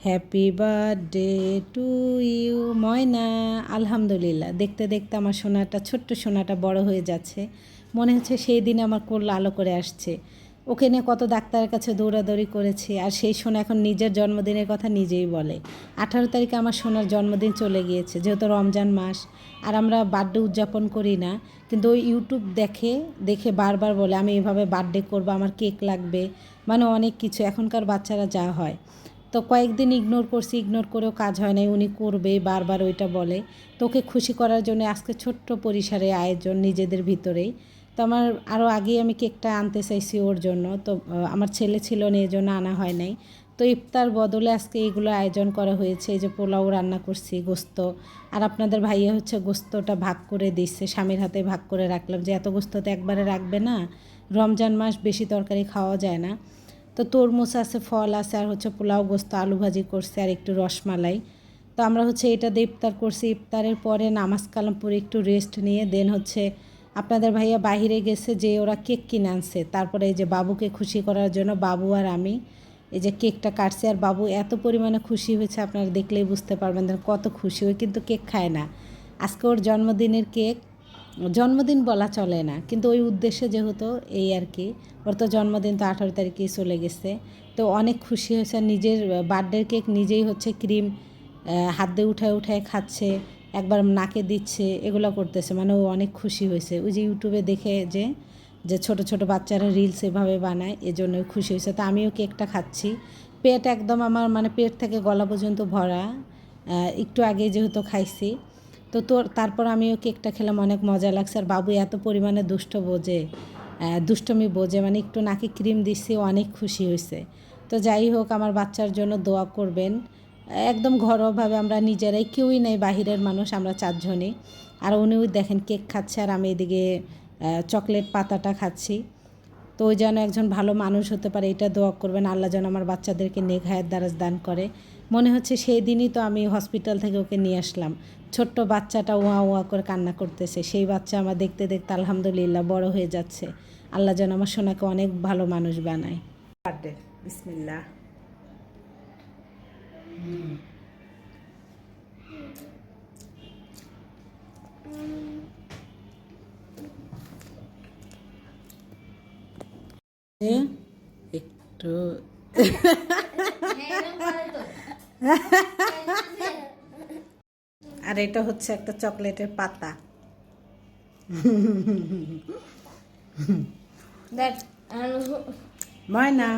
Happy birthday to you ময়না। আলহামদুলিল্লাহ, দেখতে দেখতে আমার সোনাটা, ছোট্ট সোনাটা বড় হয়ে যাচ্ছে। মনে হচ্ছে সেই দিন আমার কোল আলো করে আসছে। ওকে নিয়ে কত ডাক্তারের কাছে দৌড়াদৌড়ি করেছি, আর সেই সোনা এখন নিজের জন্মদিনের কথা নিজেই বলে। 18 তারিখে আমার সোনার জন্মদিন চলে গিয়েছে, যেহেতু রমজান মাস আর আমরা বার্থডে উদযাপন করি না, কিন্তু ওই ইউটিউব দেখে দেখে বারবার বলে আমি এভাবে বার্থডে করবো, আমার কেক লাগবে, মানে অনেক কিছু। এখনকার বাচ্চারা যা হয়, তো কয়েকদিন ইগনোর করছি, ইগনোর করেও কাজ হয় নাই, উনি করবে বারবার ওইটা বলে। তোকে খুশি করার জন্য আজকে ছোট্ট পরিসরে আয়োজন নিজেদের ভিতরেই। তো আমার আরও আগেই আমি কেকটা আনতে চাইছি ওর জন্য, তো আমার ছেলে ছিল না, এই জন্য আনা হয় নাই। তো ইফতার বদলে আজকে এইগুলো আয়োজন করা হয়েছে। এই যে পোলাও রান্না করছি, গোস্ত, আর আপনাদের ভাইয়া হচ্ছে গোস্তটা ভাগ করে দিচ্ছে, স্বামীর হাতে ভাগ করে রাখলাম, যে এত গোস্ত তো একবারে রাখবে না, রমজান মাস বেশি তরকারি খাওয়া যায় না। তো তরমুজ আছে, ফল আছে, আর হচ্ছে পোলাও, গোস্ত, আলু ভাজি করছে, আর একটু রসমালাই। তো আমরা হচ্ছে এটা দিয়ে ইফতার করছি। ইফতারের পরে নামাজ কালাম পরে একটু রেস্ট নিয়ে দেন হচ্ছে আপনাদের ভাইয়া বাহিরে গেছে, যে ওরা কেক কিনে আনছে। তারপরে এই যে বাবুকে খুশি করার জন্য বাবু আর আমি এই যে কেকটা কাটছি, আর বাবু এত পরিমাণে খুশি হয়েছে আপনারা দেখলেই বুঝতে পারবেন কত খুশি। ওই কিন্তু কেক খায় না, আজকে ওর জন্মদিনের কেক, জন্মদিন বলা চলে না, কিন্তু ওই উদ্দেশ্যে যেহেতু, এই আর কি। ওর তো জন্মদিন তো 18 তারিখেই চলে গেছে। তো অনেক খুশি হয়েছে, নিজের বার্থডের কেক নিজেই হচ্ছে ক্রিম হাত দিয়ে উঠায় উঠায় খাচ্ছে, একবার নাকে দিচ্ছে, এগুলো করতেছে, মানে ও অনেক খুশি হয়েছে। ওই যে ইউটিউবে দেখে যে যে ছোটো ছোটো বাচ্চারা রিলস এভাবে বানায়, এজন্যই খুশি হয়েছে। তো আমিও কেকটা খাচ্ছি, পেট একদম আমার, মানে পেট থেকে গলা পর্যন্ত ভরা। একটু আগে যেহেতু খাইছি, তো তারপর আমিও কেকটা খেলাম, অনেক মজা লাগছে। আর বাবু এত পরিমাণে দুষ্টমি বোঝে, মানে একটু নাকে ক্রিম দিচ্ছি, অনেক খুশি হয়েছে। তো যাই হোক, আমার বাচ্চার জন্য দোয়া করবেন। একদম ঘরোয়াভাবে, আমরা নিজেরাই, কেউই নেই বাহিরের মানুষ, আমরা 4 জনই। আর উনিও দেখেন কেক খাচ্ছে, আর আমি এদিকে চকলেট পাতাটা খাচ্ছি। তো ওই যেন একজন ভালো মানুষ হতে পারে, এটা দোয়া করবেন। আল্লাহ যেন আমার বাচ্চাদেরকে নেক হায়াত দারাজ দান করে। মনে হচ্ছে সেই দিনই তো আমি হসপিটাল থেকে ওকে নিয়ে আসলাম। ছোট্ট বাচ্চাটা ওয়া ওয়া করে কান্না করতেছে, সেই বাচ্চা আমার দেখতে দেখতে আলহামদুলিল্লাহ বড় হয়ে যাচ্ছে। আল্লাহ যেন আমার সোনাকে অনেক ভালো মানুষ বানায়। বার্থডে, বিসমিল্লাহ। একটু আর এটা হচ্ছে একটা চকলেটের পাতা। ময়না,